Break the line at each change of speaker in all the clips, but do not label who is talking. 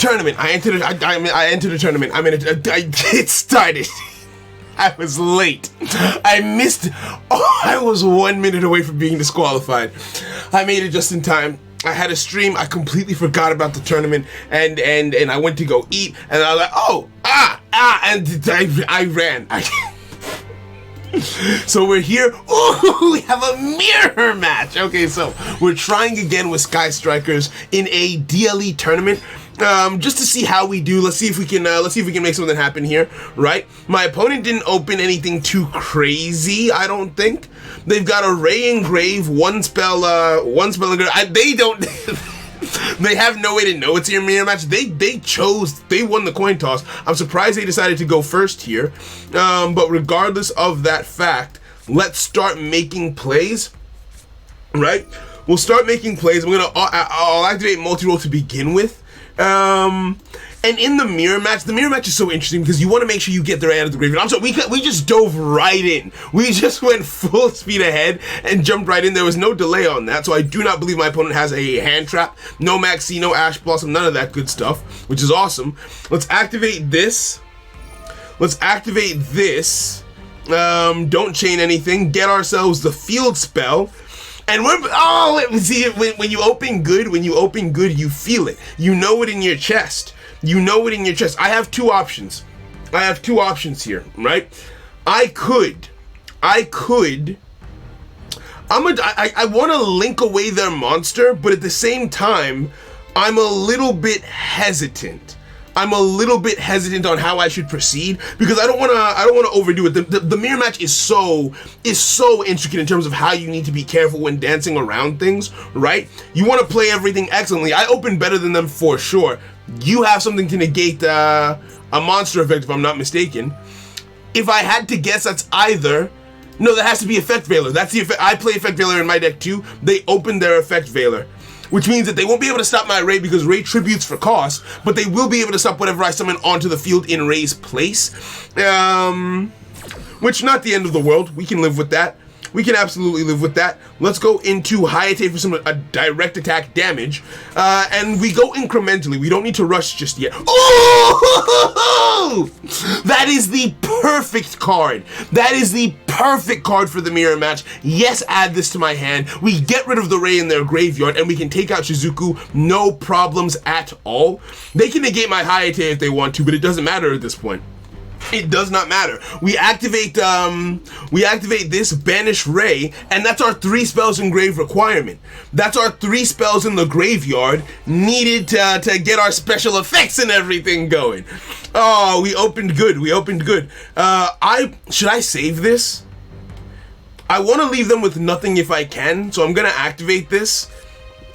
tournament. I entered a tournament. It started. I was late. I missed. Oh, I was 1 minute away from being disqualified. I made it just in time. I had a stream. I completely forgot about the tournament, and I went to go eat, and I was like, and I ran. So we're here. Ooh, we have a mirror match. Okay, so we're trying again with Sky Strikers in a DLE tournament. Just to see how we do. Let's see if we can make something happen here, right? My opponent didn't open anything too crazy, I don't think. They've got a Ray Engrave, one spell engrave. They don't they have no way to know it's your mirror match. They won the coin toss. I'm surprised they decided to go first here. But regardless of that fact, let's start making plays, right? We'll start making plays. I'll activate multi-roll to begin with. And in the mirror match is so interesting because you want to make sure you get the right out of the graveyard. I'm sorry, we just dove right in. We just went full speed ahead and jumped right in. There was no delay on that, so I do not believe my opponent has a hand trap. No Maxi, no Ash Blossom, none of that good stuff, which is awesome. Let's activate this. Don't chain anything. Get ourselves the field spell. And when you open good, you feel it. You know it in your chest. I have two options. Here, right? I want to link away their monster, but at the same time, I'm a little bit hesitant. On how I should proceed because I don't want to overdo it. The mirror match is so intricate in terms of how you need to be careful when dancing around things, right? You want to play everything excellently. I open better than them for sure. You have something to negate a monster effect if I'm not mistaken. If I had to guess, that's either no, that has to be Effect Veiler. That's the effect. I play Effect Veiler in my deck too. They open their Effect Veiler, which means that they won't be able to stop my Ray because Ray tributes for cost, but they will be able to stop whatever I summon onto the field in Ray's place. Which, not the end of the world. We can live with that. We can absolutely live with that. Let's go into Hayate for some direct attack damage. And we go incrementally. We don't need to rush just yet. Oh! That is the perfect card. That is the perfect card for the mirror match. Yes, add this to my hand. We get rid of the Ray in their graveyard, and we can take out Shizuku. No problems at all. They can negate my Hayate if they want to, but it doesn't matter at this point. It does not matter. We activate this, banish Ray, and that's our 3 spells in grave requirement. That's our 3 spells in the graveyard needed to get our special effects and everything going. Oh, we opened good. Should I save this? I want to leave them with nothing if I can, so I'm gonna activate this.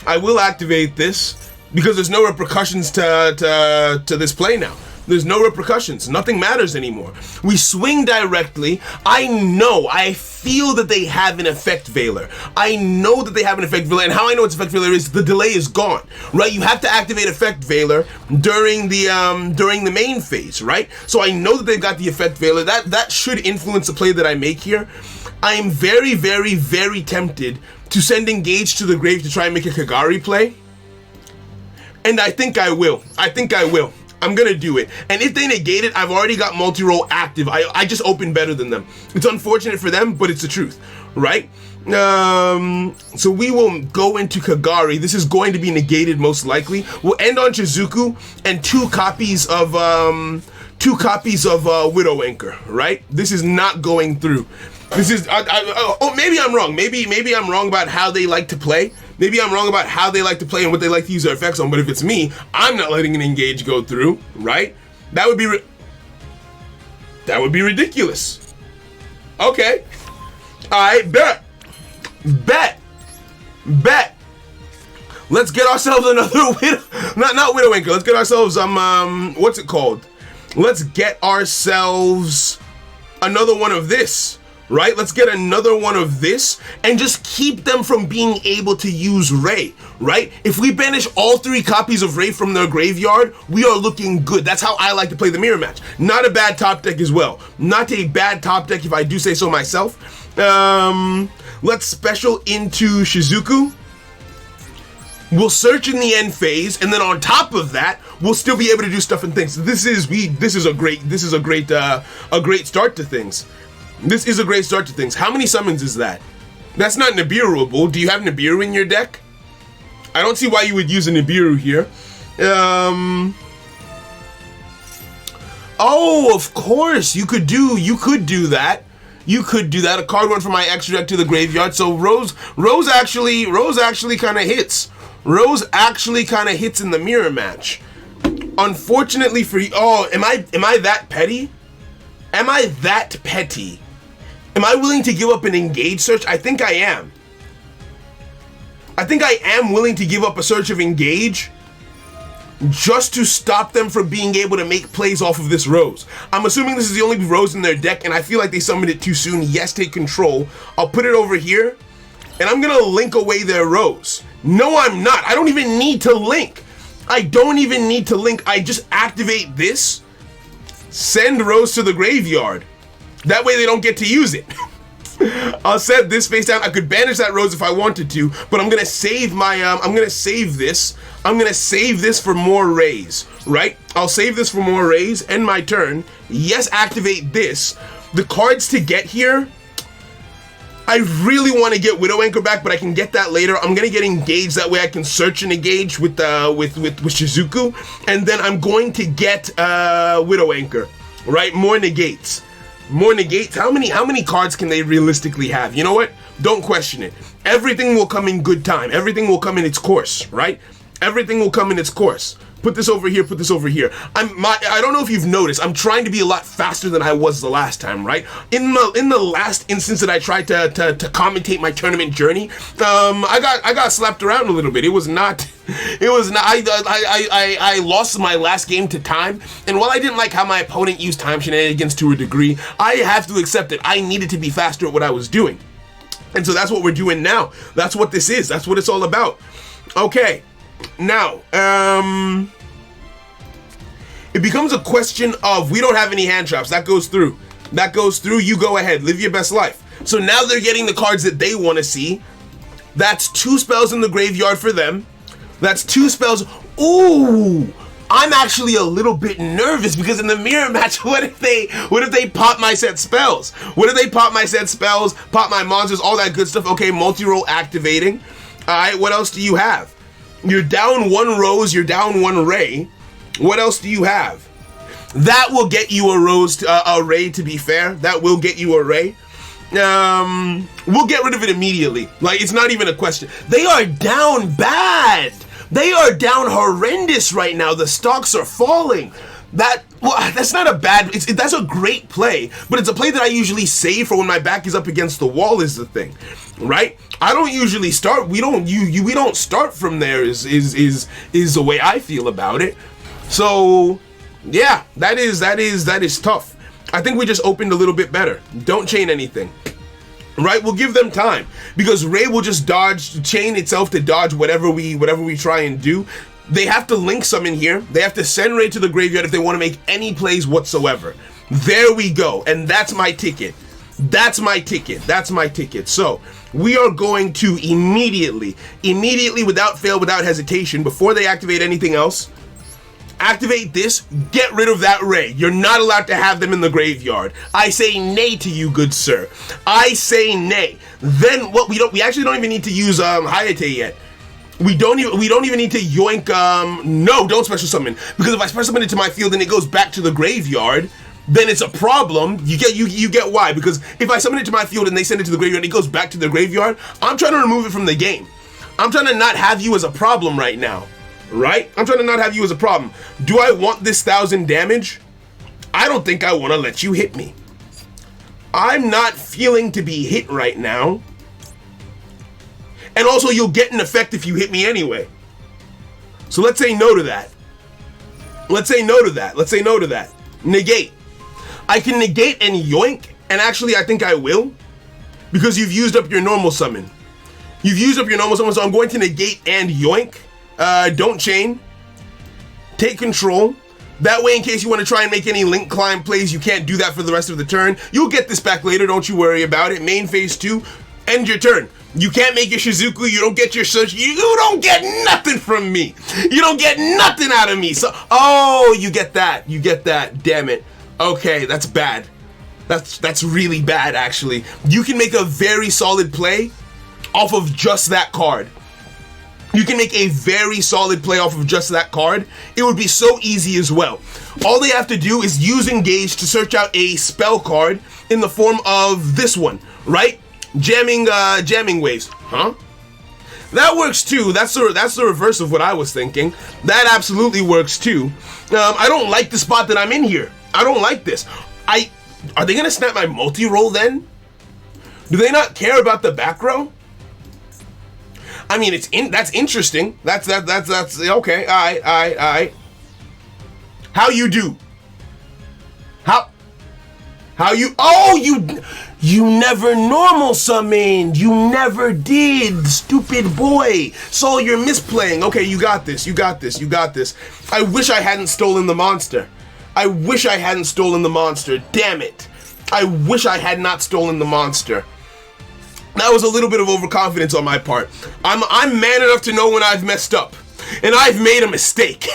I will activate this because there's no repercussions to this play now. There's no repercussions. Nothing matters anymore. We swing directly. I feel that they have an Effect Veiler. And how I know it's Effect Veiler is the delay is gone, right? You have to activate Effect Veiler during the main phase, right? So I know that they've got the Effect Veiler. That should influence the play that I make here. I am very, very, very tempted to send Engage to the grave to try and make a Kagari play. And I think I will. I'm gonna do it. And if they negate it, I've already got multi-roll active. I just open better than them. It's unfortunate for them, but it's the truth, right? So we will go into Kagari. This is going to be negated most likely. We'll end on Shizuku and 2 copies of Widow Anchor, right? This is not going through. This is, maybe I'm wrong. Maybe I'm wrong about how they like to play. Maybe I'm wrong about how they like to play and what they like to use their effects on, but if it's me, I'm not letting an Engage go through, right? That would be ridiculous. Okay. Alright, bet. Let's get ourselves another not Widow Anchor. Let's get ourselves, what's it called? Let's get ourselves another one of this. Right? Let's get another one of this and just keep them from being able to use Ray, right? If we banish all 3 copies of Ray from their graveyard, we are looking good. That's how I like to play the mirror match. Not a bad top deck as well. Not a bad top deck if I do say so myself. Let's special into Shizuku. We'll search in the end phase, and then on top of that, we'll still be able to do stuff and things. This is a great start to things. This is a great start to things. How many summons is that? That's not Nibiruable. Do you have Nibiru in your deck? I don't see why you would use a Nibiru here. Oh, of course, you could do that. You could do that. A card went from my extra deck to the graveyard. So Rose actually kind of hits. Rose actually kind of hits in the mirror match. Unfortunately for you, am I that petty? Am I that petty? Am I willing to give up an engage search? I think I am. I think I am willing to give up a search of engage just to stop them from being able to make plays off of this Rose. I'm assuming this is the only Rose in their deck, and I feel like they summoned it too soon. Yes, take control. I'll put it over here, and I'm gonna link away their Rose. No, I'm not. I don't even need to link. I don't even need to link. I just activate this, send Rose to the graveyard. That way they don't get to use it. I'll set this face down. I could banish that Rose if I wanted to, but I'm gonna save my, I'm gonna save this. I'm gonna save this for more rays, right? I'll save this for more rays, end my turn. Yes, activate this. The cards to get here, I really want to get Widow Anchor back, but I can get that later. I'm gonna get Engage, that way I can search and engage with Shizuku, and then I'm going to get Widow Anchor, right? More negates. More negates. How many cards can they realistically have? You know what? Don't question it. Everything will come in good time. Everything will come in its course, right? Everything will come in its course. Put this over here, put this over here. I don't know if you've noticed, I'm trying to be a lot faster than I was the last time, right? In the last instance that I tried to commentate my tournament journey, I got slapped around a little bit. I lost my last game to time, and while I didn't like how my opponent used time shenanigans to a degree, I have to accept that I needed to be faster at what I was doing. And so that's what we're doing now. That's what this is. That's what it's all about. Okay. Now, it becomes a question of, we don't have any hand traps. That goes through. That goes through. You go ahead. Live your best life. So now they're getting the cards that they want to see. That's 2 spells in the graveyard for them. That's 2 spells. Ooh, I'm actually a little bit nervous because in the mirror match, what if they pop my set spells? What if they pop my set spells, pop my monsters, all that good stuff? Okay, multi-roll activating. All right, what else do you have? You're down 1 Rose, you're down 1 Ray. What else do you have? That will get you a Rose, a Ray, to be fair. That will get you a Ray. We'll get rid of it immediately. Like, it's not even a question. They are down bad. They are down horrendous right now. The stocks are falling. That's not a bad, that's a great play, but it's a play that I usually save for when my back is up against the wall is the thing, right? I don't usually start, we don't start from there is the way I feel about it. So yeah, that is tough. I think we just opened a little bit better. Don't chain anything. Right, we'll give them time because Ray will just chain itself to dodge whatever we try and do. They have to link some in here. They have to send Ray to the graveyard if they want to make any plays whatsoever. There we go, and that's my ticket. That's my ticket. That's my ticket. So we are going to immediately, without fail, without hesitation, before they activate anything else, activate this, get rid of that Ray. You're not allowed to have them in the graveyard. I say nay to you, good sir. I say nay. Then what we actually don't even need to use Hayate yet. We don't even need to yoink no, don't special summon. Because if I special summon it to my field and it goes back to the graveyard, then it's a problem. You get why? Because if I summon it to my field and they send it to the graveyard and it goes back to the graveyard, I'm trying to remove it from the game. I'm trying to not have you as a problem right now. Right? I'm trying to not have you as a problem. Do I want this 1,000 damage? I don't think I want to let you hit me. I'm not feeling to be hit right now. And also, you'll get an effect if you hit me anyway. So let's say no to that. Let's say no to that. Let's say no to that. Negate. I can negate and yoink, and actually I think I will, because you've used up your normal summon. You've used up your normal summon, so I'm going to negate and yoink. Don't chain. Take control. That way, in case you want to try and make any link climb plays, you can't do that for the rest of the turn. You'll get this back later, don't you worry about it. Main phase 2, End your turn. You can't make your Shizuku, you don't get your search, you don't get nothing from me. You don't get nothing out of me. So, oh, you get that, damn it. Okay, that's bad. That's really bad, actually. You can make a very solid play off of just that card. You can make a very solid play off of just that card. It would be so easy as well. All they have to do is use Engage to search out a spell card in the form of this one, right? Jamming Waves. Huh? That works too. That's the reverse of what I was thinking. That absolutely works too. I don't like the spot that I'm in here. I don't like this. Are they gonna snap my multi-roll then? Do they not care about the back row? I mean, that's interesting. That's okay. All right. How you do? How you? Oh, you never normal summoned. You never did, stupid boy. So you're misplaying. Okay, you got this. I wish I hadn't stolen the monster. Damn it. I wish I had not stolen the monster. That was a little bit of overconfidence on my part. I'm man enough to know when I've messed up. And I've made a mistake.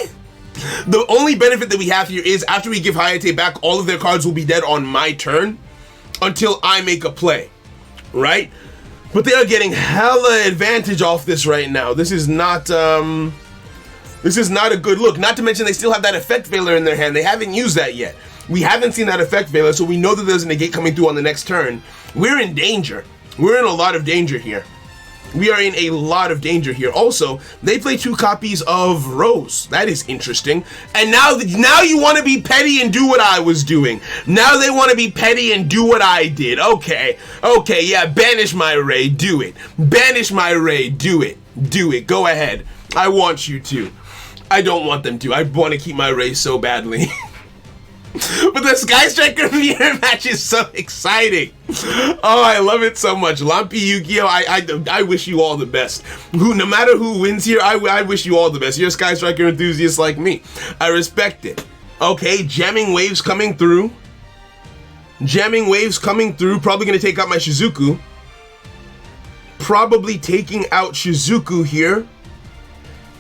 The only benefit that we have here is after we give Hayate back, all of their cards will be dead on my turn until I make a play. Right? But they are getting hella advantage off this right now. This is not a good look. Not to mention they still have that effect veiler in their hand. They haven't used that yet. We haven't seen that effect veiler, so we know that there's a negate coming through on the next turn. We're in danger. We're in a lot of danger here. Also, they play 2 copies of Rose. That is interesting. And now you want to be petty and do what I was doing. Now they want to be petty and do what I did. Okay, yeah, banish my Ray, do it. Do it, go ahead. I want you to. I don't want them to. I want to keep my Ray so badly. But the Sky Striker mirror match is so exciting. Oh, I love it so much. Lampi Yu-Gi-Oh! I wish you all the best. No matter who wins here, I wish you all the best. You're a Sky Striker enthusiast like me. I respect it. Okay, jamming waves coming through. Probably going to take out my Shizuku. Probably taking out Shizuku here.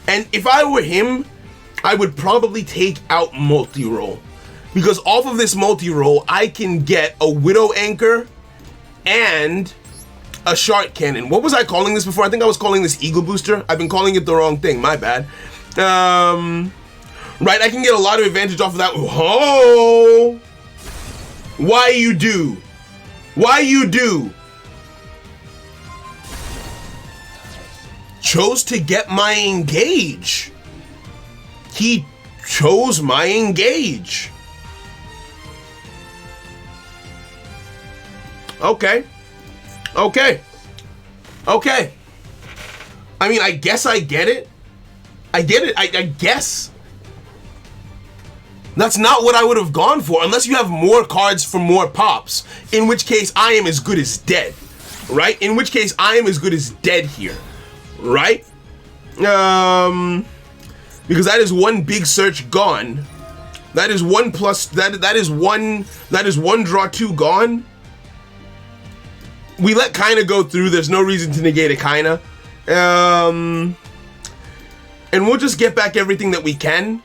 And if I were him, I would probably take out multi-roll. Because off of this multi-roll, I can get a Widow Anchor and a Shark Cannon. What was I calling this before? I think I was calling this Eagle Booster. I've been calling it the wrong thing. My bad. Right, I can get a lot of advantage off of that. Oh! Why you do? Chose to get my Engage. He chose my Engage. Okay. I mean, I guess I get it. I guess. That's not what I would have gone for, unless you have more cards for more pops, in which case I am as good as dead, right? Here, right? Because that is one big search gone. That is one plus, that is one draw 2 gone. We let Kaina go through. There's no reason to negate a Kaina. And we'll just get back everything that we can.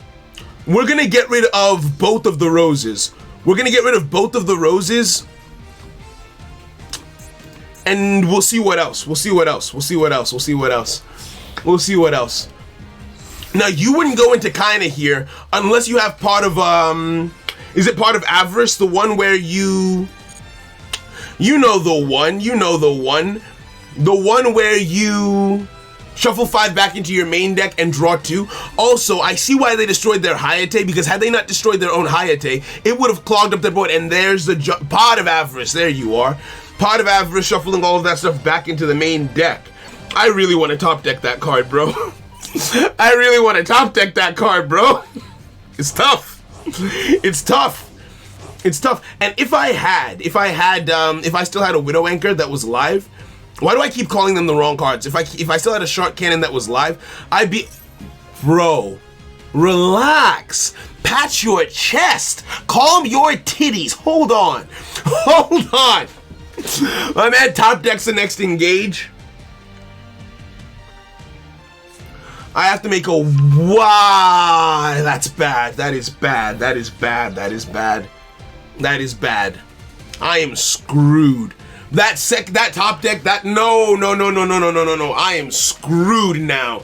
We're going to get rid of both of the roses. And we'll see what else. Now, you wouldn't go into Kaina here unless you have part of, is it part of Avarice? The one where you know the one. The one where you shuffle 5 back into your main deck and draw 2. Also, I see why they destroyed their Hayate, because had they not destroyed their own Hayate, it would have clogged up their board. And there's the Pot of Avarice. There you are. Pot of Avarice, shuffling all of that stuff back into the main deck. I really want to top deck that card, bro. It's tough. And if I still had a Widow Anchor that was live, why do I keep calling them the wrong cards? If I still had a Shark Cannon that was live, I'd be, bro, relax, pat your chest, calm your titties, hold on. My man top decks the next engage. I have to make a wow. That's bad. That is bad. That is bad. That is bad. That is bad. I am screwed. That top deck, no. I am screwed now.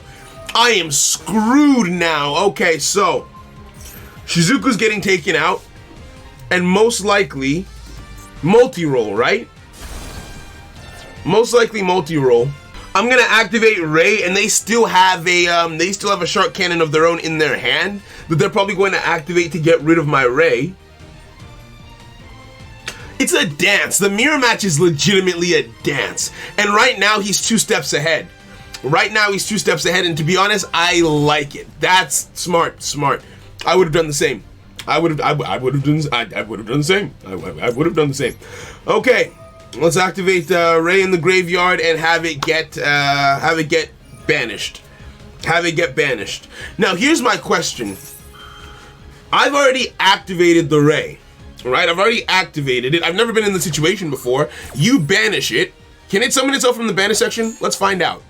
I am screwed now. Okay, so Shizuku's getting taken out, and most likely multi-roll, right? Most likely multi-roll. I'm gonna activate Ray, and they still have a shark cannon of their own in their hand that they're probably going to activate to get rid of my Ray. It's a dance. The mirror match is legitimately a dance, and right now he's 2 steps ahead. Right now he's 2 steps ahead, and to be honest, I like it. That's smart. I would have done the same. I would have done the same. I would have done the same. Okay. Let's activate Ray in the graveyard and have it get banished. Have it get banished. Now here's my question. I've already activated the Ray, right? I've already activated it. I've never been in the situation before. You banish it. Can it summon itself from the banish section? Let's find out.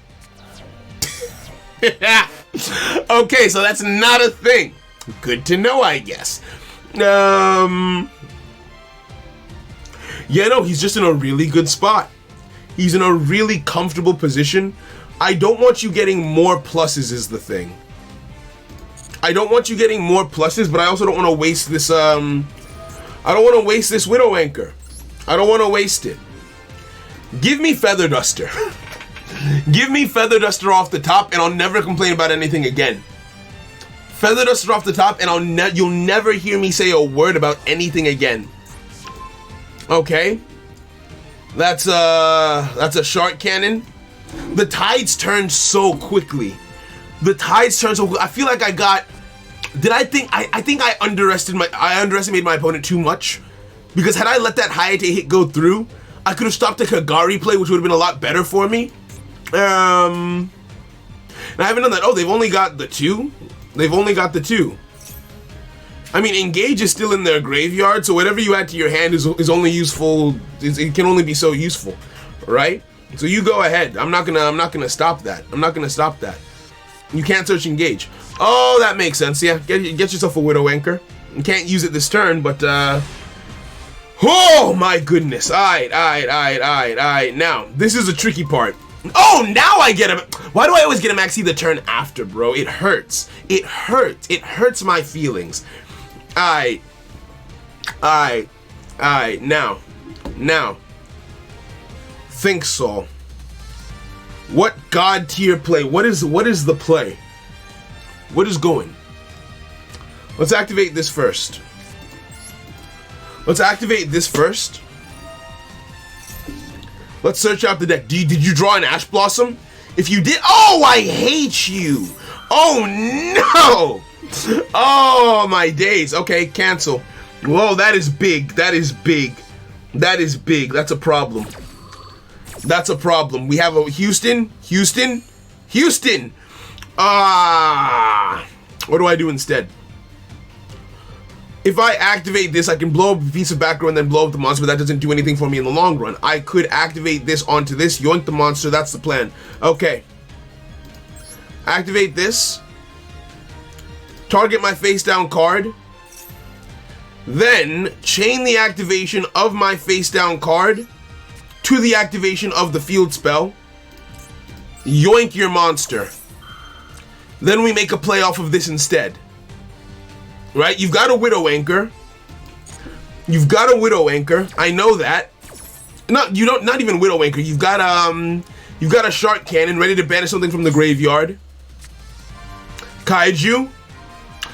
Okay, so that's not a thing. Good to know, I guess. Yeah, no, he's just in a really good spot. He's in a really comfortable position. I don't want you getting more pluses is the thing. I don't want you getting more pluses, but I also don't want to waste this, I don't want to waste this Widow Anchor. I don't want to waste it. Give me Feather Duster. Give me Feather Duster off the top, and I'll never complain about anything again. Feather Duster off the top, and you'll never hear me say a word about anything again. Okay, that's a shark cannon. The tides turn so quickly. The tides turn so quickly. I feel like I think I underestimated my opponent too much, because had I let that Hayate hit go through, I could have stopped the Kagari play, which would have been a lot better for me. And I haven't done that. Oh, they've only got the 2. They've only got the 2. I mean, Engage is still in their graveyard, so whatever you add to your hand is only useful. It can only be so useful, right? So you go ahead. I'm not gonna stop that. I'm not gonna stop that. You can't search Engage. Oh, that makes sense. Yeah, get yourself a Widow Anchor. You can't use it this turn, but oh my goodness! All right. Now this is a tricky part. Oh, now I get him. Why do I always get a Maxi the turn after, bro? It hurts. It hurts. It hurts my feelings. Alright. Now. Think, Saul. What god tier play? What is the play? What is going? Let's activate this first. Let's search out the deck. Did you draw an Ash Blossom? If you did, oh, I hate you. Oh no. Oh my days. Okay, cancel. Whoa, that is big. That's a problem. We have a Houston. What do I do instead? If I activate this, I can blow up a piece of background and then blow up the monster, but that doesn't do anything for me in the long run. I could activate this onto this, yoink the monster. That's the plan. Okay. Activate this. Target my face down card. Then chain the activation of my face down card to the activation of the field spell. Yoink your monster. Then we make a play off of this instead. Right? You've got a Widow Anchor. I know that. Not even Widow Anchor. You've got a shark cannon ready to banish something from the graveyard. Kaiju.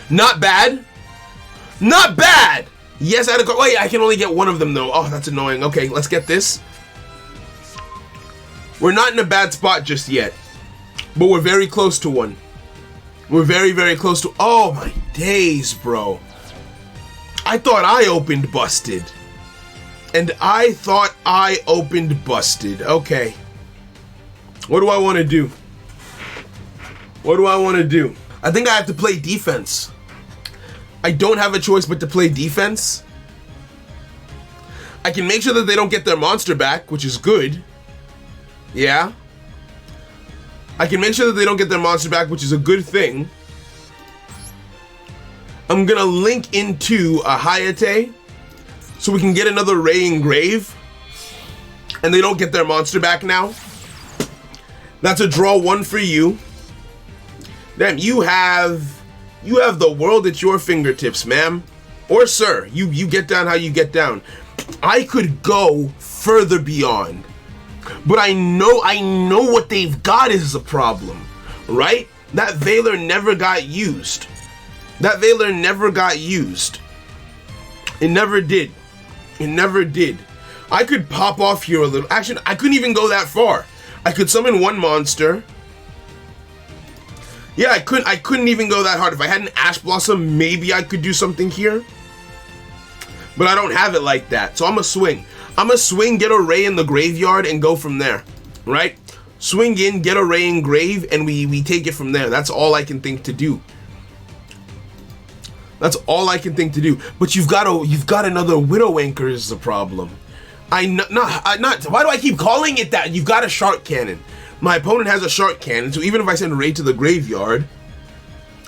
Not bad. Yes, I had a card. Wait, I can only get one of them though. Oh, that's annoying. Okay, let's get this. We're not in a bad spot just yet, but we're very close to one. We're very, very close to. Oh my days, bro. I thought I opened busted. Okay. What do I want to do? I think I have to play defense. I don't have a choice but to play defense. I can make sure that they don't get their monster back, which is good. Yeah. I can make sure that they don't get their monster back, which is a good thing. I'm gonna link into a Hayate so we can get another Ray Engrave. And they don't get their monster back now. That's a draw 1 for you. Damn, you have the world at your fingertips, ma'am. Or sir, you get down how you get down. I could go further beyond. But I know what they've got is a problem, right? That Veiler never got used. That Veiler never got used. It never did. It never did. I could pop off here a little. Actually, I couldn't even go that far. I could summon 1 monster. Yeah, I couldn't even go that hard. If I had an Ash Blossom, maybe I could do something here. But I don't have it like that. So I'm gonna swing. I'm gonna swing, get a Ray in the graveyard, and go from there. Right? Swing in, get a Ray in grave, and we take it from there. That's all I can think to do. That's all I can think to do. But you've got another Widow Anchor is the problem. Why do I keep calling it that? You've got a Shark Cannon. My opponent has a Shark Cannon, so even if I send Ray to the graveyard,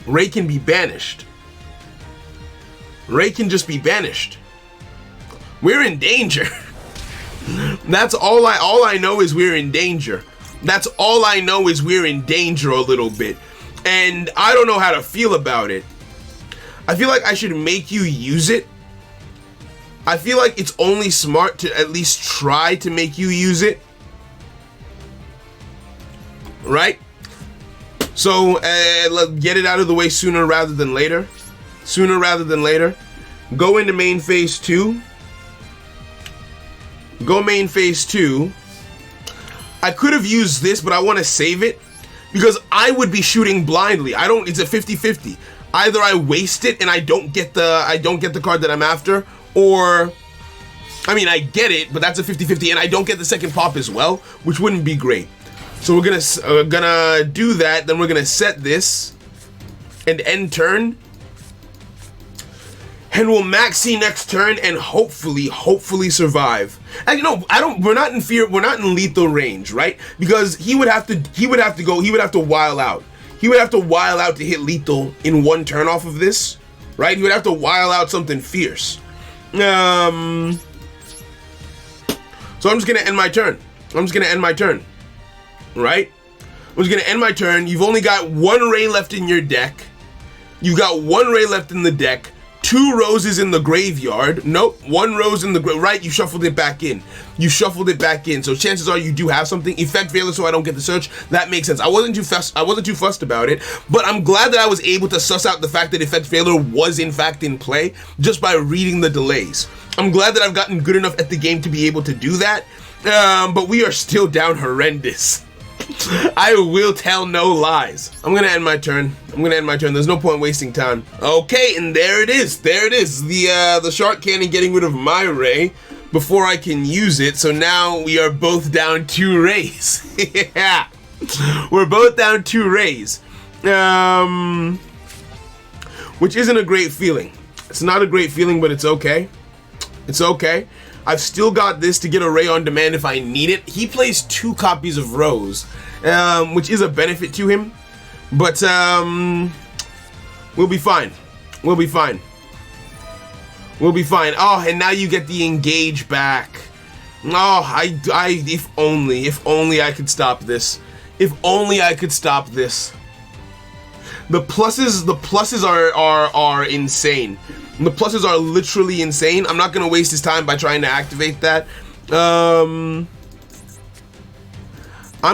Ray can be banished. Ray can just be banished. We're in danger. That's all I know is we're in danger. That's all I know is we're in danger a little bit. And I don't know how to feel about it. I feel like I should make you use it. I feel like it's only smart to at least try to make you use it. Right? So, let's get it out of the way sooner rather than later. Sooner rather than later. Go into main phase 2. Go main phase 2. I could have used this, but I want to save it because I would be shooting blindly. It's a 50-50. Either I waste it and I don't get the card that I'm after, or I mean I get it, but that's a 50-50 and I don't get the second pop as well, which wouldn't be great. So we're gonna do that, then we're gonna set this and end turn. And we'll maxi next turn and hopefully survive. And you know, we're not in lethal range, right? Because he would have to while out. He would have to while out to hit lethal in 1 turn off of this, right? He would have to while out something fierce. So I'm just gonna end my turn. Right? I'm just gonna end my turn. You've only got 1 Ray left in your deck. You've got 1 Ray left in the deck. 2 roses in the graveyard. Nope, 1 rose in the right. You shuffled it back in. So chances are you do have something. Effect Veiler, so I don't get the search. That makes sense. I wasn't too fussed about it, but I'm glad that I was able to suss out the fact that Effect Veiler was in fact in play just by reading the delays. I'm glad that I've gotten good enough at the game to be able to do that. But we are still down horrendous. I will tell no lies. I'm gonna end my turn. There's no point wasting time. Okay, and there it is. The Shark Cannon getting rid of my Ray before I can use it. So now we are both down 2 Rays. Yeah, we're both down 2 Rays. Which isn't a great feeling. It's not a great feeling, but it's okay. It's okay. I've still got this to get a Ray on demand if I need it. He plays 2 copies of Rose, which is a benefit to him. But we'll be fine. Oh, and now you get the engage back. Oh, if only I could stop this. The pluses are insane. The pluses are literally insane. I'm not gonna waste his time by trying to activate that. I'm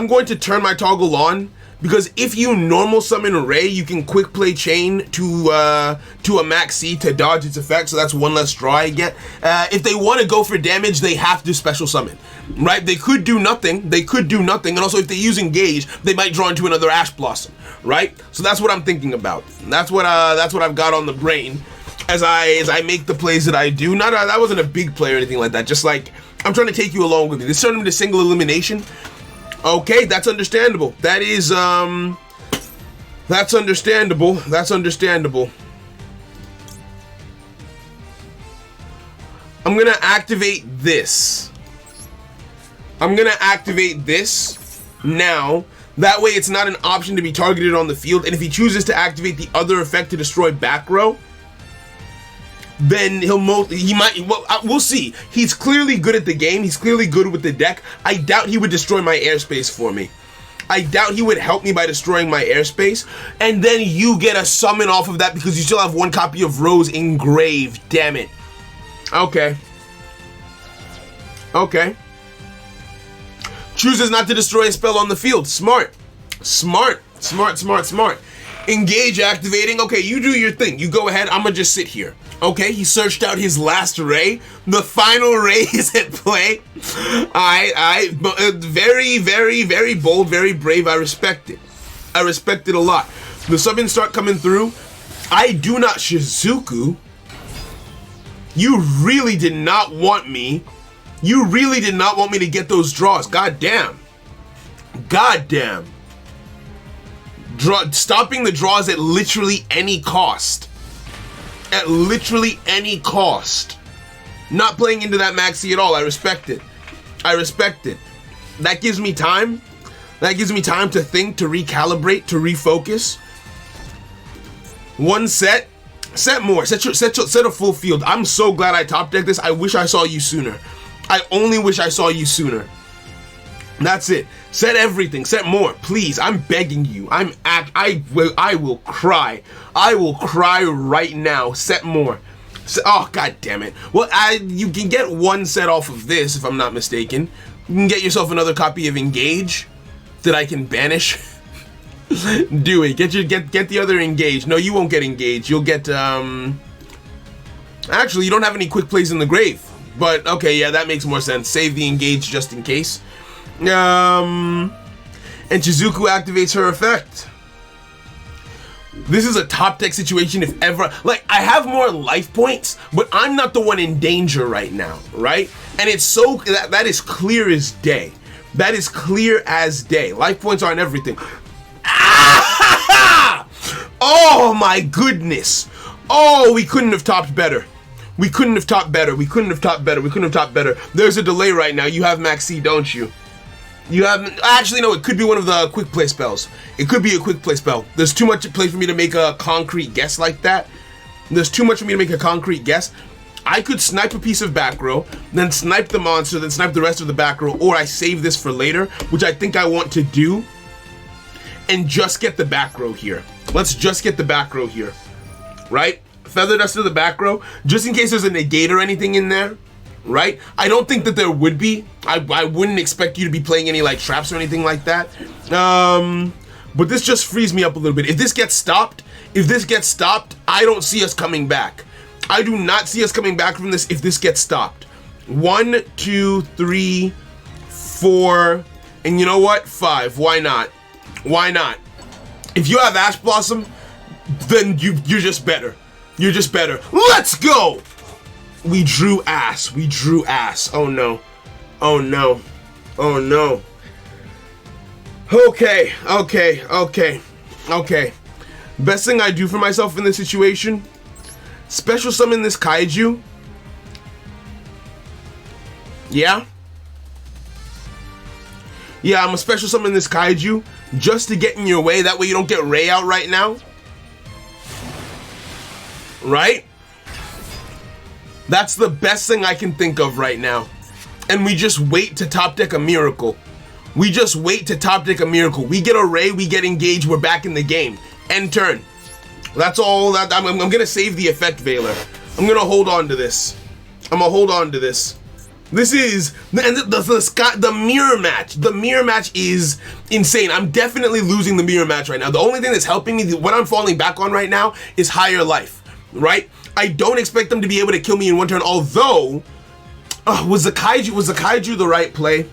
going to turn my toggle on because if you normal summon Ray, you can quick play chain to a max C to dodge its effect, so that's 1 less draw I get. If they want to go for damage, they have to special summon, right? They could do nothing, and also if they use engage, they might draw into another Ash Blossom, right? So that's what I'm thinking about. That's what I've got on the brain as I make the plays that I do. That wasn't a big play or anything like that. Just like I'm trying to take you along with me. This turned into single elimination. Okay, that's understandable. That's understandable. I'm gonna activate this. I'm gonna activate this now. That way it's not an option to be targeted on the field. And if he chooses to activate the other effect to destroy back row, then we'll see. He's clearly good at the game. He's clearly good with the deck. I doubt he would destroy my airspace for me. I doubt he would help me by destroying my airspace. And then you get a summon off of that because you still have one copy of Rose engraved. Damn it. Okay. Okay. Chooses not to destroy a spell on the field. Smart. Smart. Smart, smart, smart. Engage activating. Okay, you do your thing. You go ahead. I'm gonna just sit here. Okay, he searched out his last ray. The final ray is at play. Very, very, very bold, very brave. I respect it. I respect it a lot. The summons start coming through. I do not Shizuku. You really did not want me. You really did not want me to get those draws. God damn. God damn. Stopping the draws at literally any cost. At literally any cost. Not playing into that maxi at all. I respect it. I respect it. That gives me time. That gives me time to think, to recalibrate, to refocus. One set. Set more. Set a full field. I'm so glad I top decked this. I wish I saw you sooner. I only wish I saw you sooner. That's it. Set everything. Set more, please. I'm begging you. I will cry. I will cry right now. Set more. Oh, god damn it. Well, you can get one set off of this, if I'm not mistaken. You can get yourself another copy of Engage that I can banish. Do it. Get the other Engage. No, you won't get Engage. You'll get actually, you don't have any quick plays in the grave. But okay, yeah, that makes more sense. Save the Engage just in case. And Shizuku activates her effect. This is a top deck situation if ever. Like, I have more life points, but I'm not the one in danger right now, right? And it's so, that is clear as day. That is clear as day. Life points aren't everything. Ah! Oh my goodness. Oh, we couldn't have topped better. We couldn't have topped better. We couldn't have topped better. We couldn't have topped better. There's a delay right now. You have Maxi, don't you? You have, actually no, it could be one of the quick play spells. It could be a quick play spell. There's too much at play for me to make a concrete guess like that. There's too much for me to make a concrete guess. I could snipe a piece of back row, then snipe the monster, then snipe the rest of the back row, or I save this for later, which I think I want to do, and just get the back row here. Let's just get the back row here, right? Feather Dust to the back row, just in case there's a negate or anything in there. Right? I don't think that there would be. I wouldn't expect you to be playing any like traps or anything like that. But this just frees me up a little bit. If this gets stopped, I don't see us coming back. I do not see us coming back from this if this gets stopped. 1, 2, 3, 4, and you know what? 5. Why not? Why not? If you have Ash Blossom, then you're just better. You're just better. Let's go! We drew ass. We drew ass. Oh no. Oh no. Oh no. Okay. Okay. Okay. Okay. Best thing I do for myself in this situation, special summon this kaiju. Yeah? Yeah, I'm gonna special summon this kaiju just to get in your way. That way you don't get Ray out right now. Right? That's the best thing I can think of right now. And we just wait to top deck a miracle. We just wait to top deck a miracle. We get a Ray, we get engaged, we're back in the game. End turn. That's all. I'm gonna save the effect Veiler. I'm gonna hold on to this. I'm gonna hold on to this. This is, and the mirror match. The mirror match is insane. I'm definitely losing the mirror match right now. The only thing that's helping me, what I'm falling back on right now, is higher life, right? I don't expect them to be able to kill me in one turn, although, was the kaiju the right play?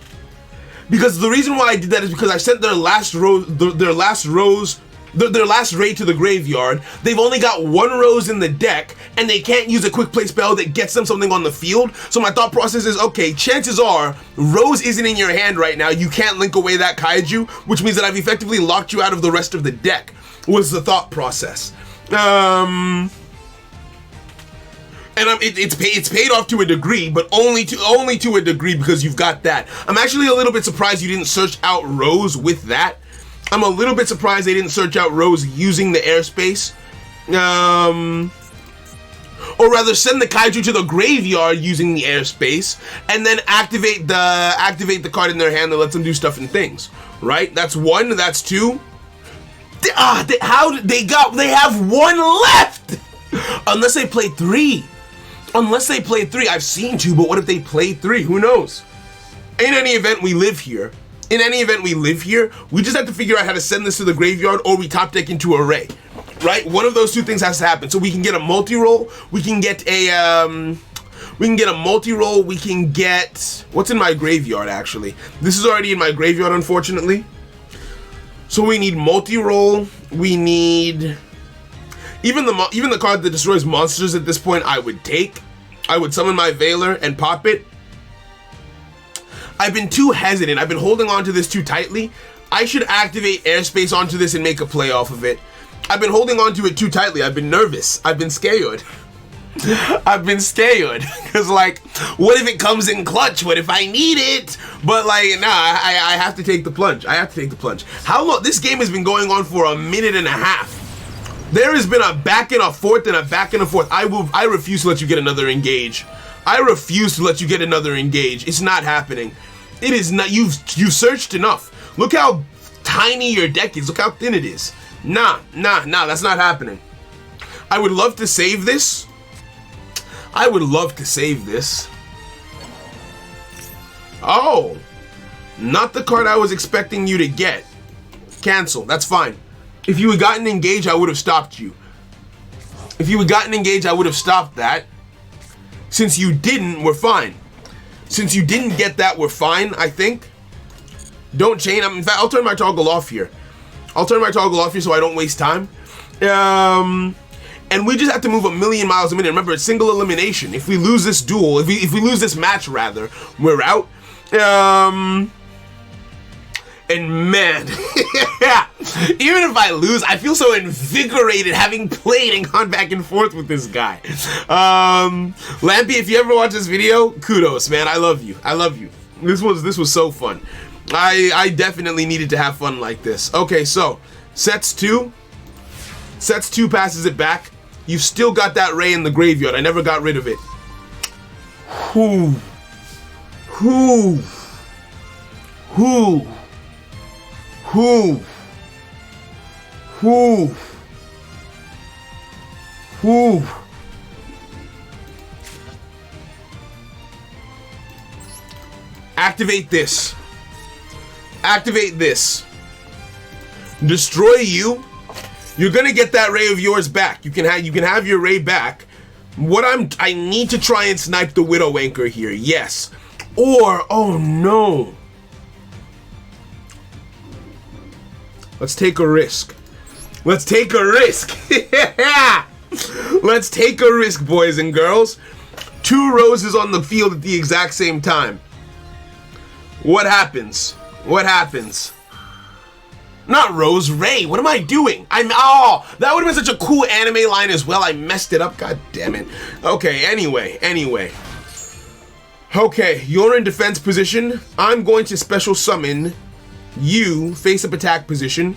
Because the reason why I did that is because I sent their last ray to the graveyard. They've only got 1 rose in the deck, and they can't use a quick play spell that gets them something on the field. So my thought process is, okay, chances are, Rose isn't in your hand right now. You can't link away that kaiju, which means that I've effectively locked you out of the rest of the deck, was the thought process. And it's paid off to a degree, but only to a degree because you've got that. I'm actually a little bit surprised you didn't search out Rose with that. I'm a little bit surprised they didn't search out Rose using the airspace. Or rather send the Kaiju to the graveyard using the airspace, and then activate the card in their hand that lets them do stuff and things. Right? That's one. That's two. They have one left. Unless they play three. I've seen two, but what if they play three? Who knows? In any event, we live here. We just have to figure out how to send this to the graveyard, or we top deck into Array. Right? One of those two things has to happen. So we can get a multi-roll. We can get multi-roll. We can get... What's in my graveyard, actually? This is already in my graveyard, unfortunately. So we need multi-roll. We need... Even the card that destroys monsters at this point, I would take. I would summon my Veiler and pop it. I've been too hesitant. I've been holding on to this too tightly. I should activate airspace onto this and make a play off of it. I've been holding on to it too tightly. I've been nervous. I've been scared. Because, like, what if it comes in clutch? What if I need it? But, like, nah, I have to take the plunge. How long? This game has been going on for a minute and a half. There has been a back and a forth and a back and a forth. I refuse to let you get another engage. It's not happening. It is not. You've searched enough. Look how tiny your deck is. Look how thin it is. Nah, that's not happening. I would love to save this. Oh, not the card I was expecting you to get. Cancel, that's fine. If you had gotten engaged, I would have stopped you. That. Since you didn't, we're fine. Since you didn't get that, we're fine, I think. Don't chain. In fact, I'll turn my toggle off here. So I don't waste time. And we just have to move 1,000,000 miles a minute. Remember, it's single elimination. If we lose this duel, if we lose this match, rather, we're out. And man, even if I lose, I feel so invigorated having played and gone back and forth with this guy. Lampy, if you ever watch this video, kudos, man. I love you. This was so fun. I definitely needed to have fun like this. Okay, so sets two passes it back. You've still got that Ray in the graveyard. I never got rid of it. Whoo. Activate this. Destroy you. You're gonna get that Ray of yours back. You can have your Ray back. I need to try and snipe the Widow Anchor here. Yes. Or, oh no. Let's take a risk. Yeah. Let's take a risk, boys and girls. 2 roses on the field at the exact same time. What happens? Not Rose, Ray. What am I doing? That would have been such a cool anime line as well. I messed it up. God damn it. Okay, anyway. Okay, you're in defense position. I'm going to special summon you face-up attack position.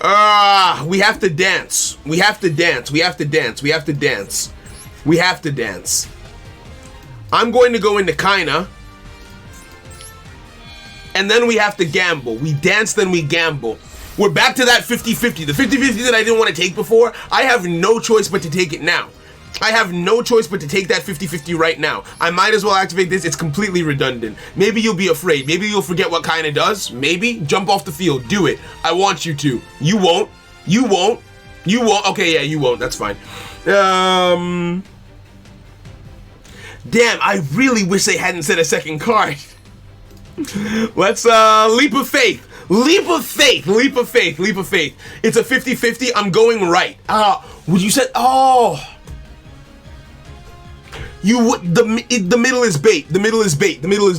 We have to dance. I'm going to go into Kaina. And then we have to gamble. We dance, then we gamble. We're back to that 50-50. The 50-50 that I didn't want to take before, I have no choice but to take it now. I have no choice but to take that 50-50 right now. I might as well activate this. It's completely redundant. Maybe you'll be afraid. Maybe you'll forget what Kaina does. Maybe. Jump off the field. Do it. I want you to. You won't. Okay, yeah, you won't. That's fine. Damn, I really wish they hadn't said a second card. Let's, leap of faith. Leap of faith. It's a 50-50. I'm going right. Would you say, the middle is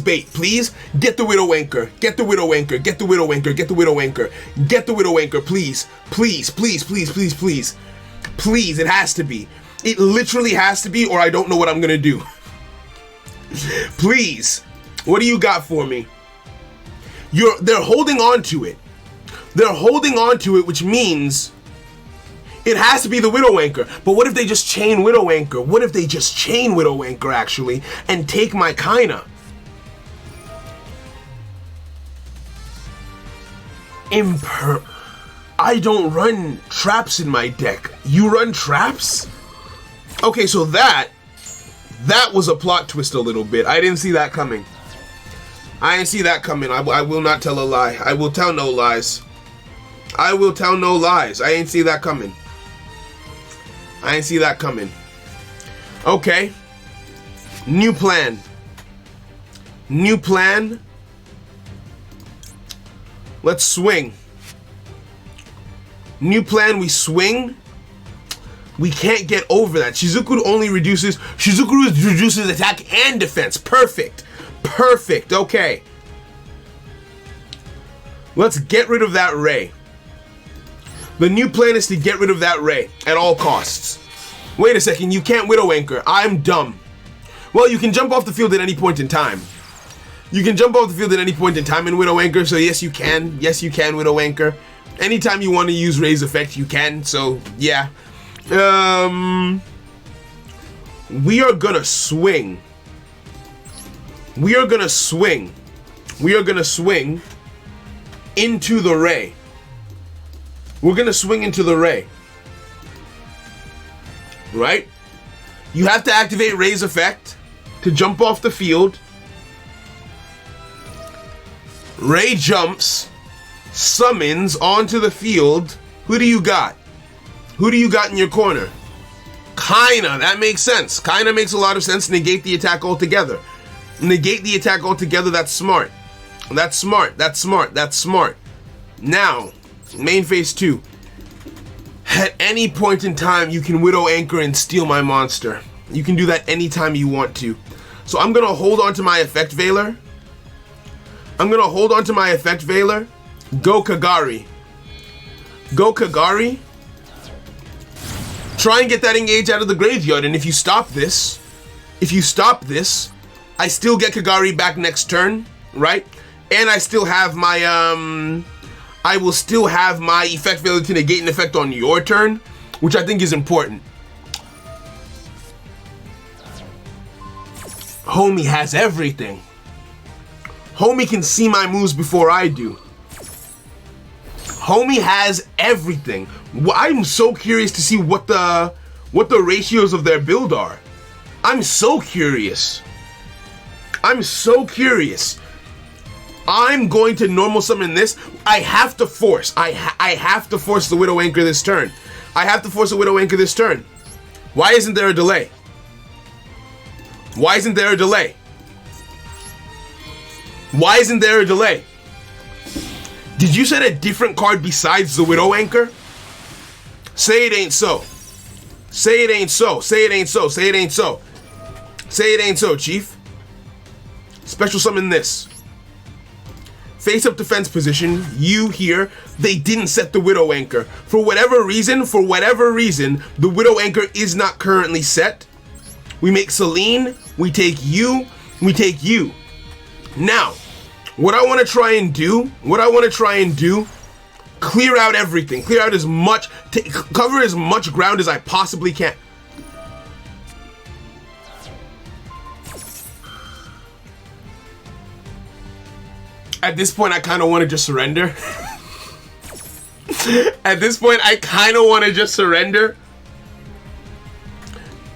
bait. Please get the Widow Anchor. Please. It has to be. It literally has to be, or I don't know what I'm gonna do. Please, what do you got for me? They're holding on to it. They're holding on to it, which means it has to be the Widow Anchor. But what if they just chain Widow Anchor? What if they just chain Widow Anchor, actually, and take my Kaina? I don't run traps in my deck. You run traps? Okay, so that was a plot twist a little bit. I didn't see that coming. I didn't see that coming. I will not tell a lie. I will tell no lies. I will tell no lies. I ain't see that coming. I ain't see that coming. Okay. New plan. New plan. Let's swing. New plan, we swing. We can't get over that. Shizuku reduces attack and defense. Perfect. Perfect. Okay. Let's get rid of that Ray. The new plan is to get rid of that Ray at all costs. Wait a second, you can't Widow Anchor. I'm dumb. Well, you can jump off the field at any point in time. You can jump off the field at any point in time in Widow Anchor, so yes you can. Yes you can Widow Anchor. Anytime you want to use Ray's effect, you can, so yeah. We are gonna swing. We are gonna swing. We are gonna swing into the Ray. We're gonna swing into the Ray. Right? You have to activate Ray's effect to jump off the field. Ray jumps, summons onto the field. Who do you got? Who do you got in your corner? Kaina, that makes sense. Kaina makes a lot of sense. Negate the attack altogether. Negate the attack altogether, that's smart. That's smart, that's smart, that's smart. Now, main phase 2. At any point in time, you can Widow Anchor and steal my monster. You can do that anytime you want to. So I'm gonna hold on to my Effect Veiler. I'm gonna hold on to my Effect Veiler. Go Kagari. Go Kagari. Try and get that engage out of the graveyard, and if you stop this, I still get Kagari back next turn, right? And I still have my, I will still have my Effect Veiler to negate an effect on your turn, which I think is important. Homie has everything. Homie can see my moves before I do. Homie has everything. I'm so curious to see what the ratios of their build are. I'm so curious. I'm so curious. I'm going to normal summon this. I have to force. I have to force the Widow Anchor this turn. I have to force the Widow Anchor this turn. Why isn't there a delay? Why isn't there a delay? Why isn't there a delay? Did you set a different card besides the Widow Anchor? Say it ain't so. Say it ain't so. Say it ain't so. Say it ain't so. Say it ain't so, Chief. Special summon this. Face up defense position. You here. They didn't set the Widow Anchor. For whatever reason, the Widow Anchor is not currently set. We make Celine. We take you. We take you. Now, what I want to try and do, clear out everything. Clear out as much, cover as much ground as I possibly can. At this point, I kind of want to just surrender. At this point, I kind of want to just surrender.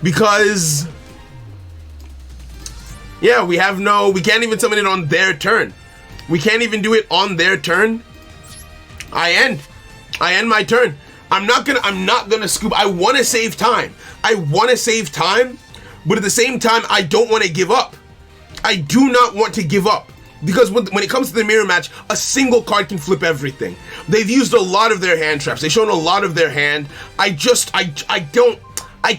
Because, yeah, we can't even summon it on their turn. We can't even do it on their turn. I end my turn. I'm not gonna scoop. I want to save time. But at the same time, I don't want to give up. I do not want to give up. Because when it comes to the mirror match, a single card can flip everything. They've used a lot of their hand traps. They've shown a lot of their hand. I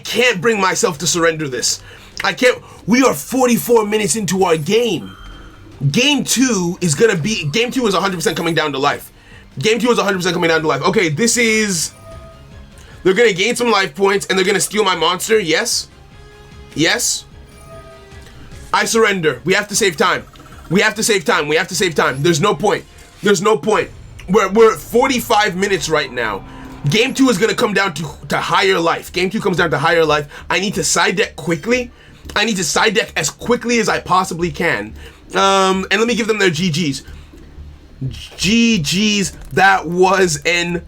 can't bring myself to surrender this. I can't. We are 44 minutes into our game. Game 2 is 100% coming down to life. Game 2 is 100% coming down to life. Okay, this is They're gonna gain some life points and they're gonna steal my monster. Yes. Yes. I surrender. We have to save time. We have to save time. We have to save time. There's no point. There's no point. We're at 45 minutes right now. Game 2 is gonna come down to higher life. Game 2 comes down to higher life. I need to side deck quickly. I need to side deck as quickly as I possibly can. And let me give them their GGs. GGs. That was an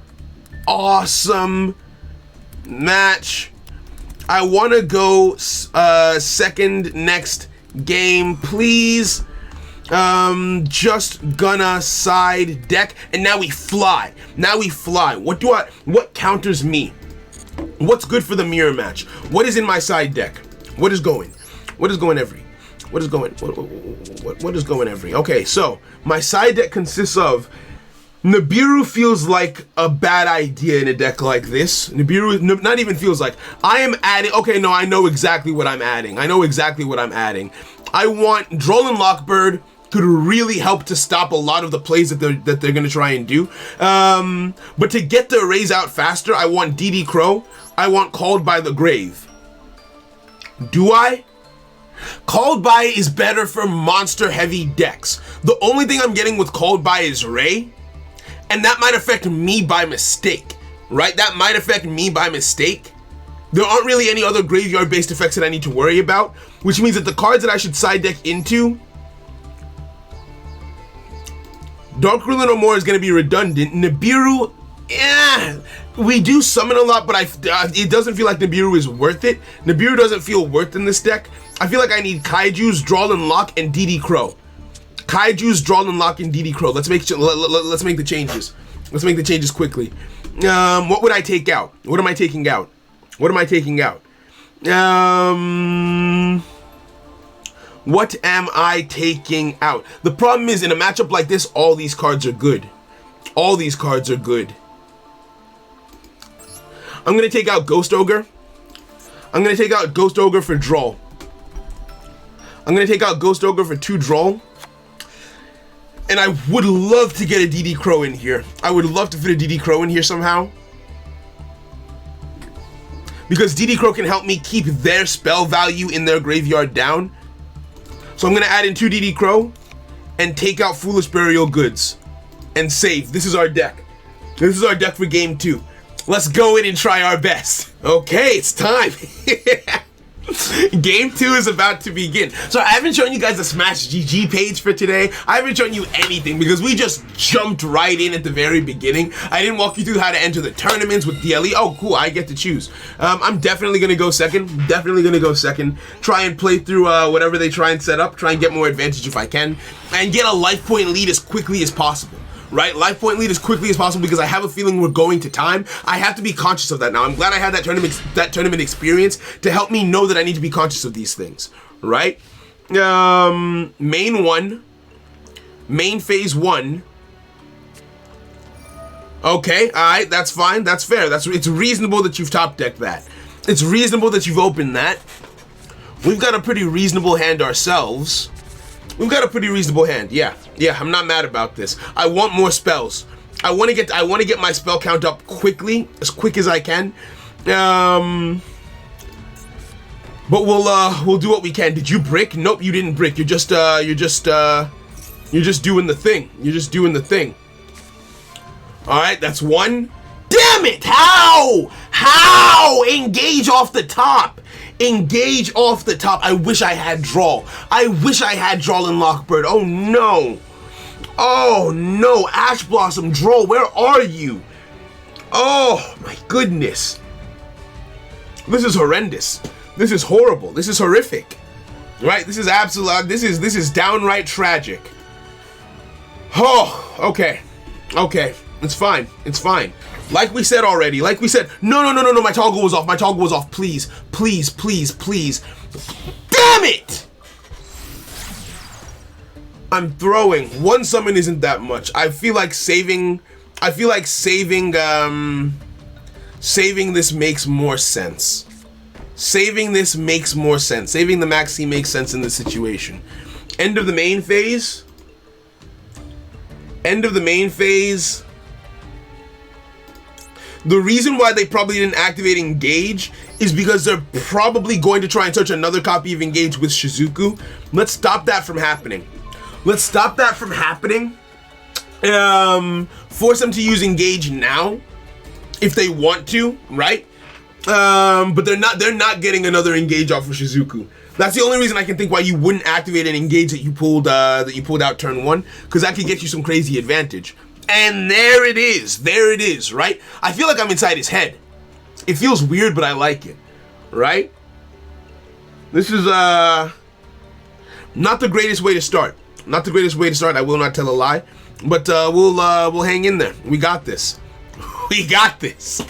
awesome match. I want to go second next game, please. Just gonna side deck, and now we fly. Now we fly. What counters me? What's good for the mirror match? What is in my side deck? What is going? What is going every? What is going? What is going every? Okay, so my side deck consists of Nibiru. Feels like a bad idea in a deck like this. Nibiru, not even feels like. I am adding, okay, no, I know exactly what I'm adding. I know exactly what I'm adding. I want Droll and Lockbird could really help to stop a lot of the plays that they're gonna try and do. But to get the arrays out faster, I want DD Crow. I want Called by the Grave. Do I? Called by is better for monster heavy decks. The only thing I'm getting with Called by is Ray. And that might affect me by mistake, right? That might affect me by mistake. There aren't really any other graveyard-based effects that I need to worry about, which means that the cards that I should side deck into, Dark Ruler no more is going to be redundant. Nibiru, we do summon a lot, but it doesn't feel like Nibiru is worth it. Nibiru doesn't feel worth in this deck. I feel like I need Kaiju's, Draw and Lock, and DD Crow. Kaiju's, Draw and Lock, and DD Crow. Let's make the changes. Let's make the changes quickly. What would I take out? What am I taking out? What am I taking out? What am I taking out? The problem is, in a matchup like this, all these cards are good. All these cards are good. I'm going to take out Ghost Ogre. I'm going to take out Ghost Ogre for Droll. I'm going to take out Ghost Ogre for 2 Droll. And I would love to get a DD Crow in here. I would love to fit a DD Crow in here somehow. Because DD Crow can help me keep their spell value in their graveyard down. So I'm going to add in 2 DD Crow and take out Foolish Burial Goods and save. This is our deck. This is our deck for game 2. Let's go in and try our best. Okay, it's time. Game 2 is about to begin. So I haven't shown you guys the Smash GG page for today. I haven't shown you anything because we just jumped right in at the very beginning. I didn't walk you through how to enter the tournaments with DLE. Oh, cool, I get to choose. I'm definitely gonna go second. Definitely gonna go second. Try and play through whatever they try and set up. Try and get more advantage if I can. And get a life point lead as quickly as possible. Right? Life point lead as quickly as possible because I have a feeling we're going to time. I have to be conscious of that now. I'm glad I had that tournament experience to help me know that I need to be conscious of these things. Right? Main phase 1. Okay, alright, that's fine, that's fair. It's reasonable that you've top decked that. It's reasonable that you've opened that. We've got a pretty reasonable hand ourselves. We've got a pretty reasonable hand. Yeah, I'm not mad about this. I want more spells. I want to get my spell count up quickly, as quick as I can. But we'll do what we can. Did you brick? Nope, you didn't brick. You're just doing the thing. You're just doing the thing. All right, that's 1. Damn it! How? Engage off the top. Engage off the top. I wish I had Draw. I wish I had Draw and Lockbird. Oh no. Oh no. Ash Blossom, Draw, where are you? Oh my goodness. This is horrendous. This is horrible. This is horrific. Right? This is absolute. This is downright tragic. Oh, okay. Okay. It's fine. It's fine. Like we said already, like we said, no, my toggle was off, please. Damn it! I'm throwing. 1 summon isn't that much. I feel like saving this makes more sense. Saving this makes more sense. Saving the Maxi makes sense in this situation. End of the main phase. The reason why they probably didn't activate Engage is because they're probably going to try and search another copy of Engage with Shizuku. Let's stop that from happening. Let's stop that from happening. Force them to use Engage now if they want to, right? But they're not getting another Engage off of Shizuku. That's the only reason I can think why you wouldn't activate an Engage that you pulled out turn 1, because that could get you some crazy advantage. And there it is, right? I feel like I'm inside his head. It feels weird, but I like it, right? This is not the greatest way to start. Not the greatest way to start. I will not tell a lie, but we'll hang in there. We got this. We got this.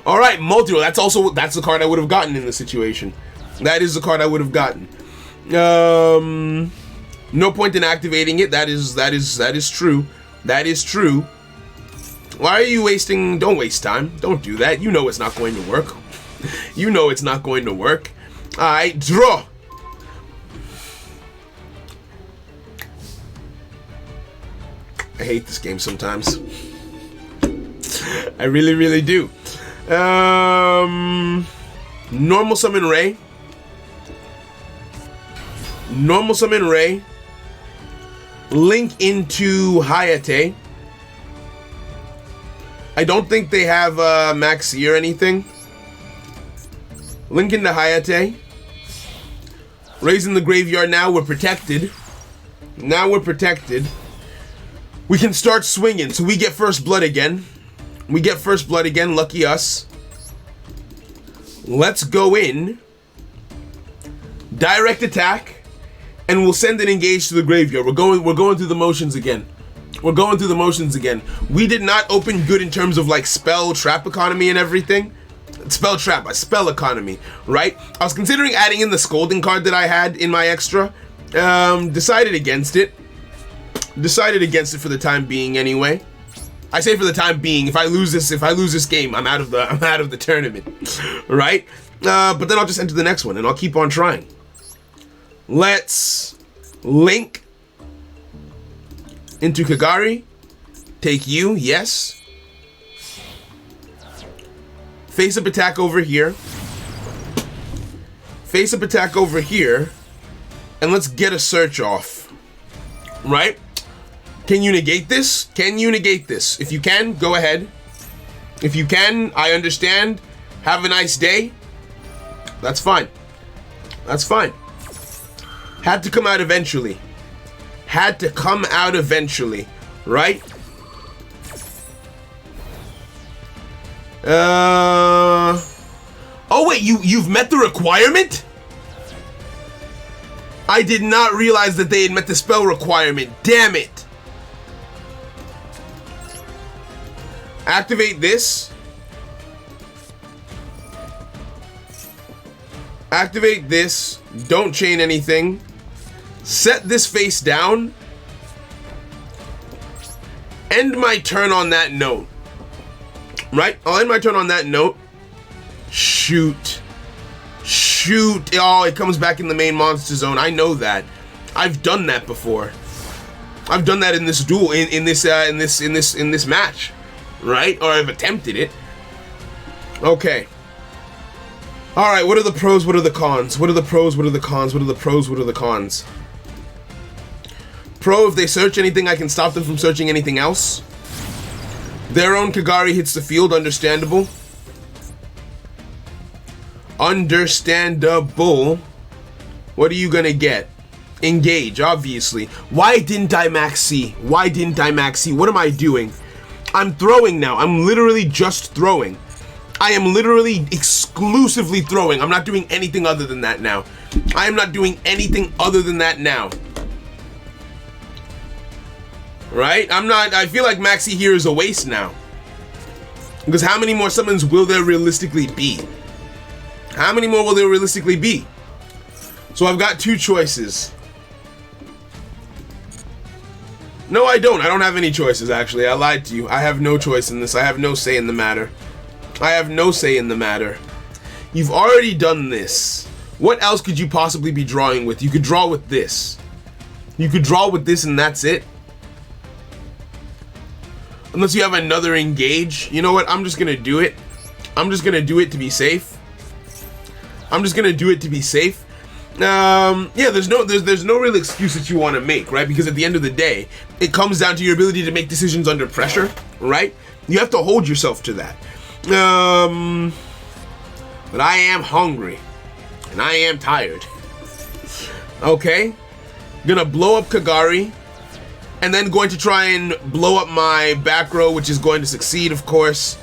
All right, multi-roll. That's the card I would have gotten in the situation. That is the card I would have gotten. No point in activating it. That is true. That is true. Why are you wasting? Don't waste time. Don't do that. You know it's not going to work. You know it's not going to work. All right, draw. I hate this game sometimes. I really, really do. Normal summon Ray. Normal summon Ray. Link into Hayate. I don't think they have Maxi or anything. Link into Hayate. Raising the graveyard. Now we're protected. Now we're protected. We can start swinging. So we get first blood again. We get first blood again. Lucky us. Let's go in. Direct attack. And we'll send an Engage to the graveyard. We're going through the motions again. We're going through the motions again. We did not open good in terms of like spell trap economy and everything. Spell trap, a spell economy, right? I was considering adding in the Scolding card that I had in my extra. Decided against it. Decided against it for the time being anyway. I say for the time being. If I lose this game, I'm out of the tournament, right? But then I'll just enter the next one and I'll keep on trying. Let's link into Kagari. Take you, yes. Face up attack over here. Face up attack over here. And let's get a search off. Right? Can you negate this? Can you negate this? If you can, go ahead. If you can, I understand. Have a nice day. That's fine. That's fine. Had to come out eventually. Had to come out eventually, right? Oh wait, you've met the requirement? I did not realize that they had met the spell requirement. Damn it. Activate this. Activate this. Don't chain anything. Set this face down. End my turn on that note. Right? I'll end my turn on that note. Shoot. Shoot. Oh, it comes back in the main monster zone. I know that. I've done that before. I've done that in this duel, in this match. Right? Or I've attempted it. Okay. Alright, what are the pros? What are the cons? What are the pros? What are the cons? What are the pros? What are the cons? Pro, if they search anything, I can stop them from searching anything else. Their own Kagari hits the field, understandable. Understandable. What are you gonna get? Engage, obviously. Why didn't I max C? Why didn't I max C? What am I doing? I'm throwing now. I'm literally just throwing. I am literally exclusively throwing. I'm not doing anything other than that now. I am not doing anything other than that now. Right? I feel like Maxi here is a waste now. Because how many more summons will there realistically be? How many more will there realistically be? So I've got two choices. No, I don't. I don't have any choices, actually. I lied to you. I have no choice in this. I have no say in the matter. I have no say in the matter. You've already done this. What else could you possibly be drawing with? You could draw with this. You could draw with this and that's it. Unless you have another engage. You know what? I'm just gonna do it. I'm just gonna do it to be safe. I'm just gonna do it to be safe. Yeah, there's no real excuse that you want to make, right? Because at the end of the day, it comes down to your ability to make decisions under pressure, right? You have to hold yourself to that. But I am hungry, and I am tired. Okay, gonna blow up Kagari, and then going to try and blow up my back row, which is going to succeed, of course.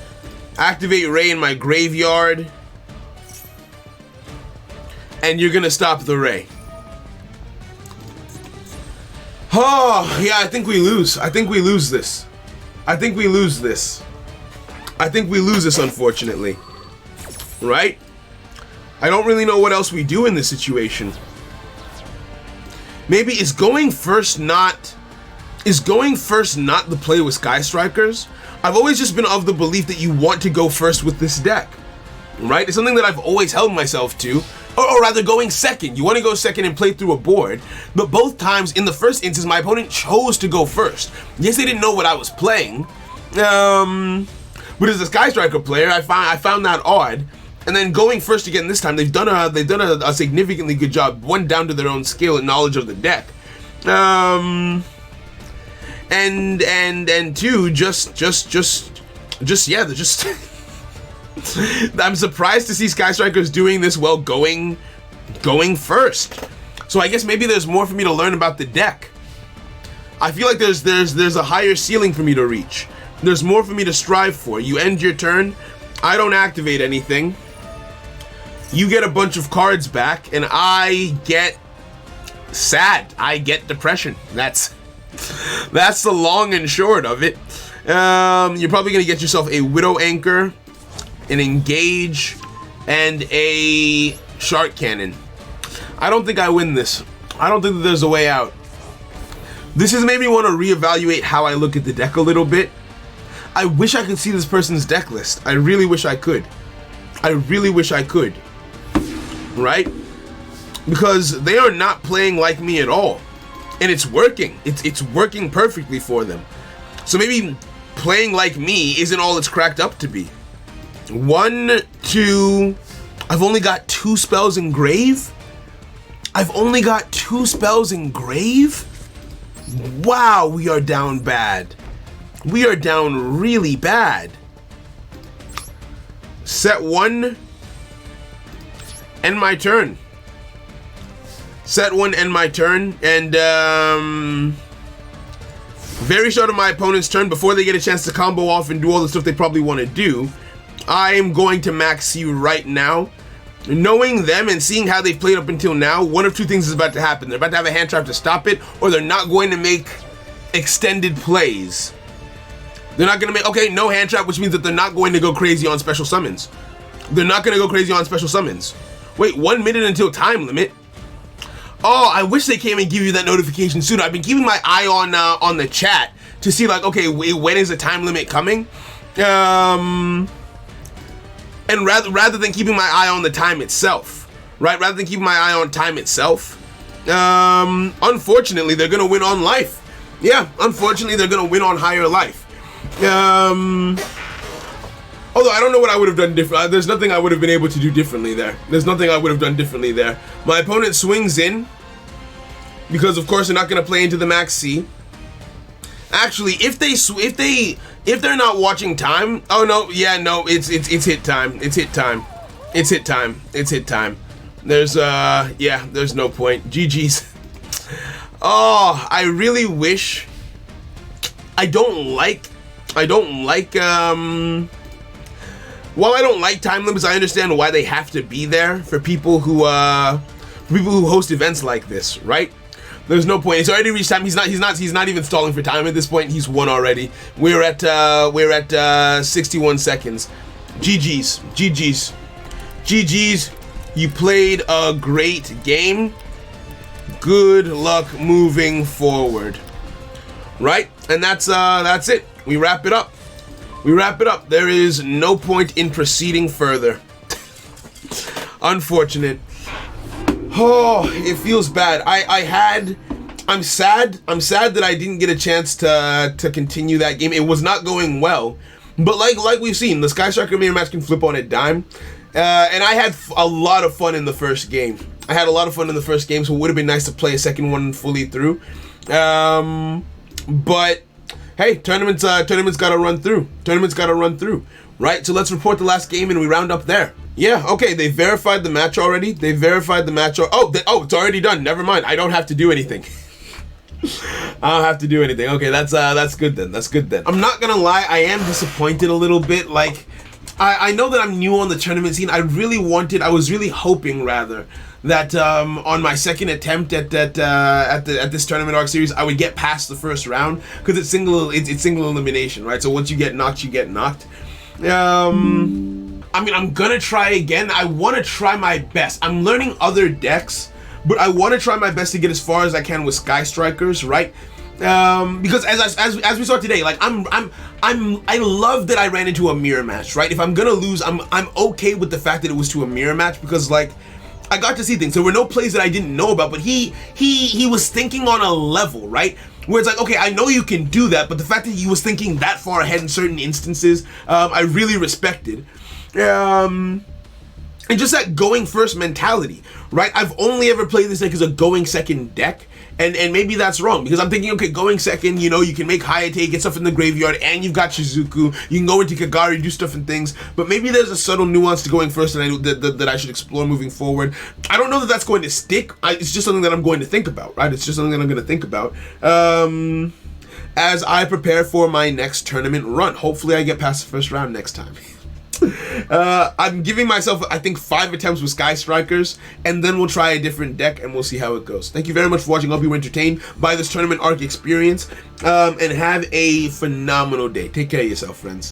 Activate Ray in my graveyard. And you're gonna stop the Ray. Oh, yeah, I think we lose. I think we lose this. I think we lose this. I think we lose this, unfortunately. Right? I don't really know what else we do in this situation. Maybe is going first not the play with Sky Strikers? I've always just been of the belief that you want to go first with this deck. Right? It's something that I've always held myself to. Or rather, going second. You want to go second and play through a board, but both times, in the first instance, my opponent chose to go first. Yes, they didn't know what I was playing, but as a Sky Striker player, I found that odd. And then going first again this time, they've done a significantly good job. One, down to their own skill and knowledge of the deck, and two, yeah, they're just. I'm surprised to see Sky Strikers doing this well, going first. So I guess maybe there's more for me to learn about the deck. I feel like there's a higher ceiling for me to reach. There's more for me to strive for. You end your turn, I don't activate anything. You get a bunch of cards back, and I get sad. I get depression. That's the long and short of it. You're probably gonna get yourself a Widow Anchor, an Engage, and a Shark Cannon. I don't think I win this. I don't think that there's a way out. This has made me want to reevaluate how I look at the deck a little bit. I wish I could see this person's deck list. I really wish I could. I really wish I could. Right? Because they are not playing like me at all. And it's working. It's working perfectly for them. So maybe playing like me isn't all it's cracked up to be. 1, 2, I've only got 2 spells in Grave? I've only got 2 spells in Grave? Wow, we are down bad. We are down really bad. Set 1, end my turn. Set 1, end my turn, and very short of my opponent's turn, before they get a chance to combo off and do all the stuff they probably want to do, I am going to max you right now. Knowing them and seeing how they've played up until now, one of two things is about to happen. They're about to have a hand trap to stop it, or they're not going to make extended plays. They're not going to make, okay, no hand trap, which means that they're not going to go crazy on special summons. They're not going to go crazy on special summons. Wait, 1 minute until time limit. Oh, I wish they came and give you that notification sooner. I've been keeping my eye on the chat to see, like, okay, when is the time limit coming? And rather than keeping my eye on the time itself, right? Rather than keeping my eye on time itself, unfortunately, they're gonna win on life. Yeah, unfortunately, they're gonna win on higher life. Although I don't know what I would have done different. There's nothing I would have been able to do differently there. There's nothing I would have done differently there. My opponent swings in because, of course, they're not gonna play into the max C. Actually, if they're not watching time, oh no, yeah, no, it's hit time. It's hit time. It's hit time. It's hit time. There's there's no point. GG's. Oh, I really wish. I don't like while I don't like time limits, I understand why they have to be there for people who host events like this, right? There's no point. It's already reached time. He's not even stalling for time at this point. He's won already. We're at 61 seconds. GG's. GG's. GG's. You played a great game. Good luck moving forward. Right? And that's it. We wrap it up. We wrap it up. There is no point in proceeding further. Unfortunate. Oh, it feels bad. I I'm sad that I didn't get a chance to continue that game. It was not going well, but like we've seen, the Sky Striker mirror match can flip on a dime, and I had a lot of fun in the first game. So it would have been nice to play a second one fully through. But hey, tournaments gotta run through. Right? So let's report the last game and we round up there. Yeah, okay, they verified the match already. Oh, it's already done. Never mind. I don't have to do anything. Okay, that's good then. I'm not gonna lie, I am disappointed a little bit. Like, I know that I'm new on the tournament scene. I was really hoping rather that on my second attempt at this tournament arc series, I would get past the first round, because it's single elimination, right? So once you get knocked, you get knocked. I mean, I'm gonna try again. I want to try my best. I'm learning other decks, but I want to try my best to get as far as I can with Sky Strikers, right? Because as we saw today, like I love that I ran into a mirror match, right? If I'm gonna lose, I'm okay with the fact that it was to a mirror match, because like I got to see things. There were no plays that I didn't know about, but he was thinking on a level, right? Where it's like, okay, I know you can do that, but the fact that he was thinking that far ahead in certain instances, I really respected. And just that going first mentality, right? I've only ever played this deck as a going second deck, and maybe that's wrong, because I'm thinking, okay, going second, you know, you can make Hayate, get stuff in the graveyard, and you've got Shizuku, you can go into Kagari, do stuff and things, but maybe there's a subtle nuance to going first that I should explore moving forward. I don't know that that's going to stick. It's just something that I'm going to think about, right? It's just something that I'm going to think about as I prepare for my next tournament run. Hopefully I get past the first round next time. I'm giving myself, I think, 5 attempts with Sky Strikers, and then we'll try a different deck and we'll see how it goes. Thank you very much for watching. I hope you were entertained by this tournament arc experience, and have a phenomenal day. Take care of yourself, friends.